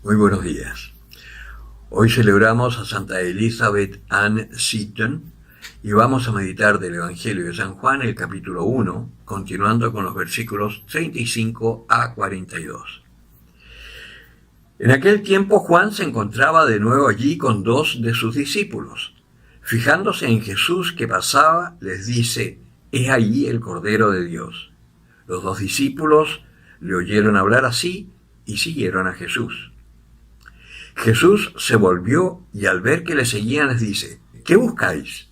Muy buenos días. Hoy celebramos a Santa Elizabeth Ann Seton y vamos a meditar del Evangelio de San Juan, el capítulo 1, continuando con los versículos 35 a 42. En aquel tiempo Juan se encontraba de nuevo allí con dos de sus discípulos. Fijándose en Jesús que pasaba, les dice: «He allí el Cordero de Dios». Los dos discípulos le oyeron hablar así y siguieron a Jesús. Jesús se volvió y al ver que le seguían les dice: «¿Qué buscáis?».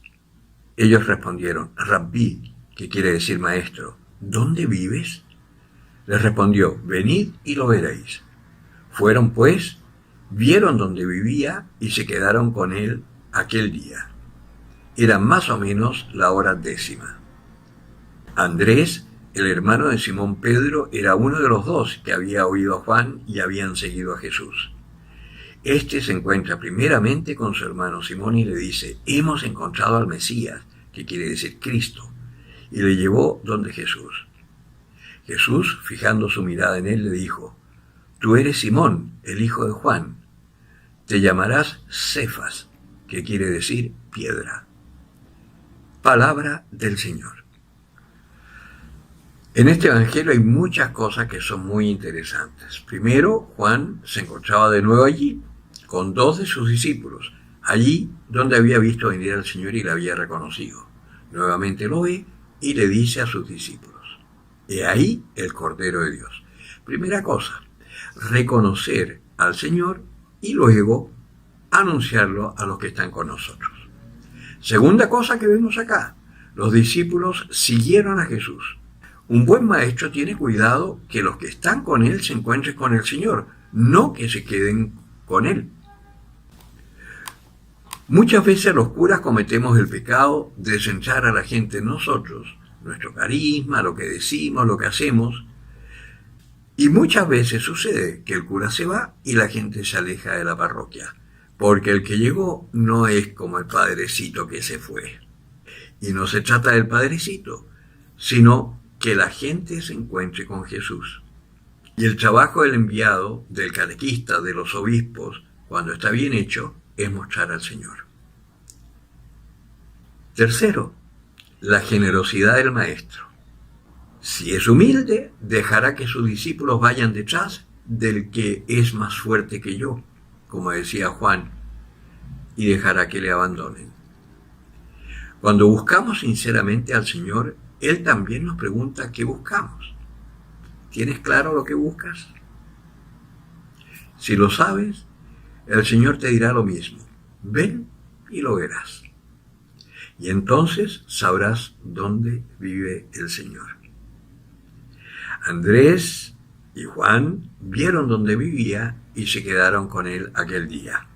Ellos respondieron: «Rabí», que quiere decir maestro, «¿dónde vives?». Les respondió: «Venid y lo veréis». Fueron pues, vieron dónde vivía y se quedaron con él aquel día. Era más o menos la hora 10. Andrés, el hermano de Simón Pedro, era uno de los dos que había oído a Juan y habían seguido a Jesús. Este se encuentra primeramente con su hermano Simón y le dice: «Hemos encontrado al Mesías», que quiere decir Cristo, y le llevó donde Jesús. Jesús, fijando su mirada en él, le dijo: «Tú eres Simón, el hijo de Juan. Te llamarás Cefas», que quiere decir piedra. Palabra del Señor. En este evangelio hay muchas cosas que son muy interesantes. Primero, Juan se encontraba de nuevo allí, con dos de sus discípulos, allí donde había visto venir al Señor y le había reconocido. Nuevamente lo ve y le dice a sus discípulos: «He ahí el Cordero de Dios». Primera cosa, reconocer al Señor y luego anunciarlo a los que están con nosotros. Segunda cosa que vemos acá, los discípulos siguieron a Jesús. Un buen maestro tiene cuidado que los que están con él se encuentren con el Señor, no que se queden con él. Muchas veces los curas cometemos el pecado de centrar a la gente en nosotros, nuestro carisma, lo que decimos, lo que hacemos, y muchas veces sucede que el cura se va y la gente se aleja de la parroquia, porque el que llegó no es como el padrecito que se fue. Y no se trata del padrecito, sino que la gente se encuentre con Jesús. Y el trabajo del enviado, del catequista, de los obispos, cuando está bien hecho, es mostrar al Señor. Tercero, la generosidad del maestro. Si es humilde, dejará que sus discípulos vayan detrás del que es más fuerte que yo, como decía Juan, y dejará que le abandonen. Cuando buscamos sinceramente al Señor, Él también nos pregunta qué buscamos. ¿Tienes claro lo que buscas? Si lo sabes, el Señor te dirá lo mismo: «Ven y lo verás». Y entonces sabrás dónde vive el Señor. Andrés y Juan vieron dónde vivía y se quedaron con él aquel día.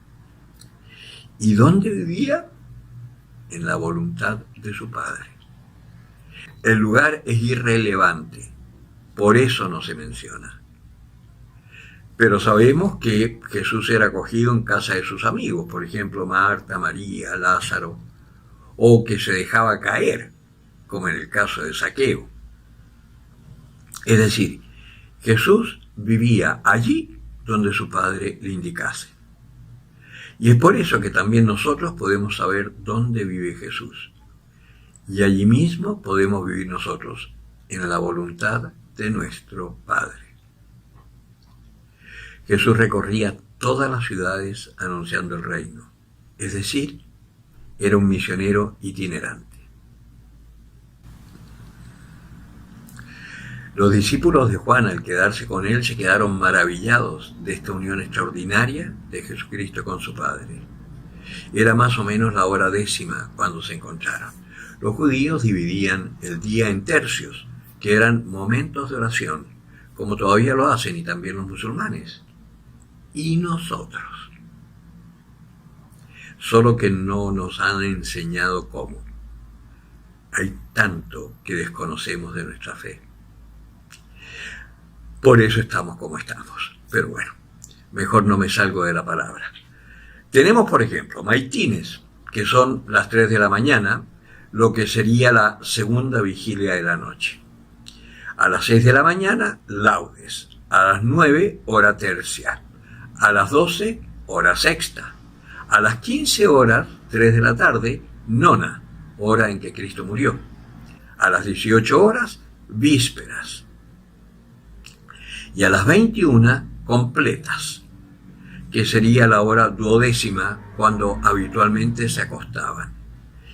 ¿Y dónde vivía? En la voluntad de su Padre. El lugar es irrelevante, por eso no se menciona. Pero sabemos que Jesús era acogido en casa de sus amigos, por ejemplo, Marta, María, Lázaro, o que se dejaba caer, como en el caso de Zaqueo. Es decir, Jesús vivía allí donde su Padre le indicase. Y es por eso que también nosotros podemos saber dónde vive Jesús. Y allí mismo podemos vivir nosotros, en la voluntad de nuestro Padre. Jesús recorría todas las ciudades anunciando el reino. Es decir, era un misionero itinerante. Los discípulos de Juan, al quedarse con él, se quedaron maravillados de esta unión extraordinaria de Jesucristo con su Padre. Era más o menos la hora 10 cuando se encontraron. Los judíos dividían el día en tercios, que eran momentos de oración, como todavía lo hacen, y también los musulmanes. Y nosotros. Solo que no nos han enseñado cómo. Hay tanto que desconocemos de nuestra fe. Por eso estamos como estamos. Pero bueno, mejor no me salgo de la palabra. Tenemos, por ejemplo, maitines, que son las 3 de la mañana, lo que sería la segunda vigilia de la noche. A las 6 de la mañana, laudes. A las 9, hora tercia. A las 12, hora sexta. A las 15 horas, 3 de la tarde, nona, hora en que Cristo murió. A las 18 horas, vísperas. Y a las 21, completas, que sería la hora duodécima cuando habitualmente se acostaban.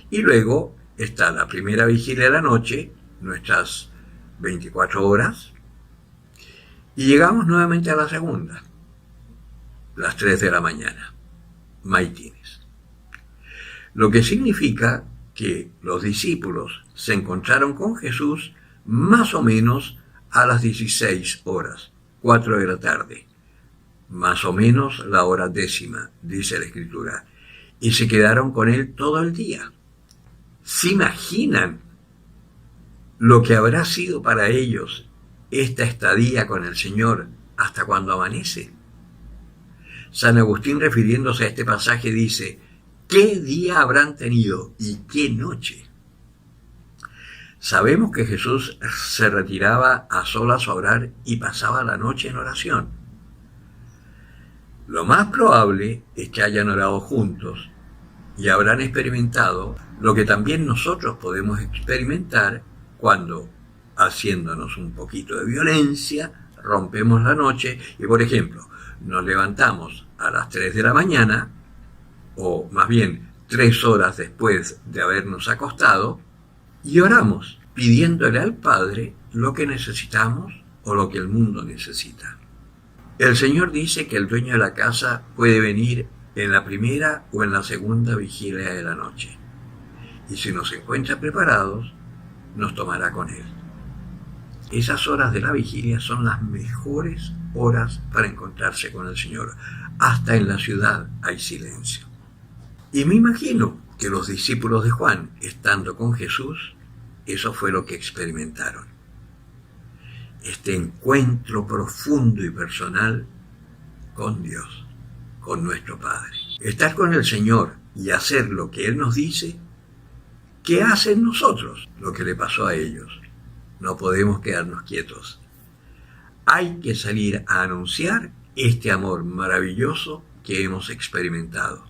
Y luego está la primera vigilia de la noche, nuestras 24 horas, y llegamos nuevamente a la segunda, las 3 de la mañana, maitines. Lo que significa que los discípulos se encontraron con Jesús más o menos a las 16 horas, 4 de la tarde, más o menos la hora décima, dice la Escritura, y se quedaron con él todo el día. ¿Se imaginan lo que habrá sido para ellos esta estadía con el Señor hasta cuando amanece? San Agustín, refiriéndose a este pasaje, dice: ¿qué día habrán tenido y qué noche? Sabemos que Jesús se retiraba a solas a orar y pasaba la noche en oración. Lo más probable es que hayan orado juntos y habrán experimentado lo que también nosotros podemos experimentar cuando, haciéndonos un poquito de violencia, rompemos la noche y, por ejemplo, nos levantamos a las 3 de la mañana, o más bien 3 horas después de habernos acostado, y oramos pidiéndole al Padre lo que necesitamos o lo que el mundo necesita. El Señor dice que el dueño de la casa puede venir en la primera o en la segunda vigilia de la noche, y si nos encuentra preparados, nos tomará con Él. Esas horas de la vigilia son las mejores horas para encontrarse con el Señor. Hasta en la ciudad hay silencio. Y me imagino que los discípulos de Juan, estando con Jesús, eso fue lo que experimentaron. Este encuentro profundo y personal con Dios, con nuestro Padre. Estar con el Señor y hacer lo que Él nos dice, ¿qué hacen nosotros? Lo que le pasó a ellos. No podemos quedarnos quietos. Hay que salir a anunciar este amor maravilloso que hemos experimentado.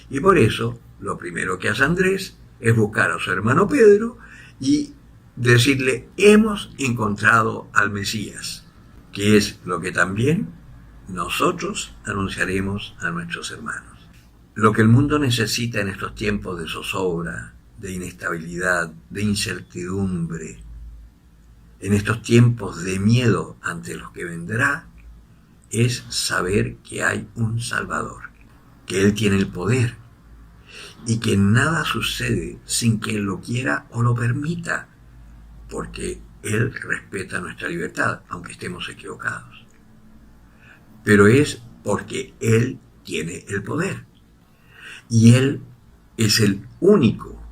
Y por eso, lo primero que hace Andrés es buscar a su hermano Pedro y decirle: hemos encontrado al Mesías, que es lo que también nosotros anunciaremos a nuestros hermanos. Lo que el mundo necesita en estos tiempos de zozobra, de inestabilidad, de incertidumbre, en estos tiempos de miedo ante lo que vendrá, es saber que hay un Salvador, que Él tiene el poder y que nada sucede sin que Él lo quiera o lo permita, porque Él respeta nuestra libertad, aunque estemos equivocados. Pero es porque Él tiene el poder y Él es el único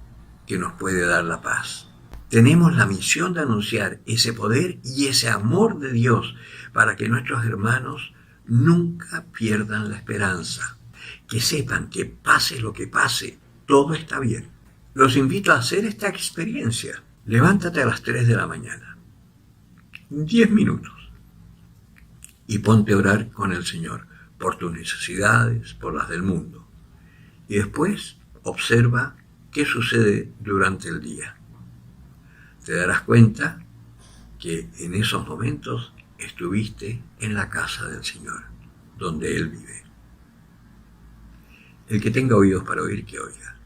que nos puede dar la paz. Tenemos la misión de anunciar ese poder y ese amor de Dios para que nuestros hermanos nunca pierdan la esperanza, que sepan que pase lo que pase, todo está bien. Los invito a hacer esta experiencia. Levántate a las 3 de la mañana, 10 minutos, y ponte a orar con el Señor por tus necesidades, por las del mundo. Y después observa qué sucede durante el día. Te darás cuenta que en esos momentos estuviste en la casa del Señor, donde Él vive. El que tenga oídos para oír, que oiga.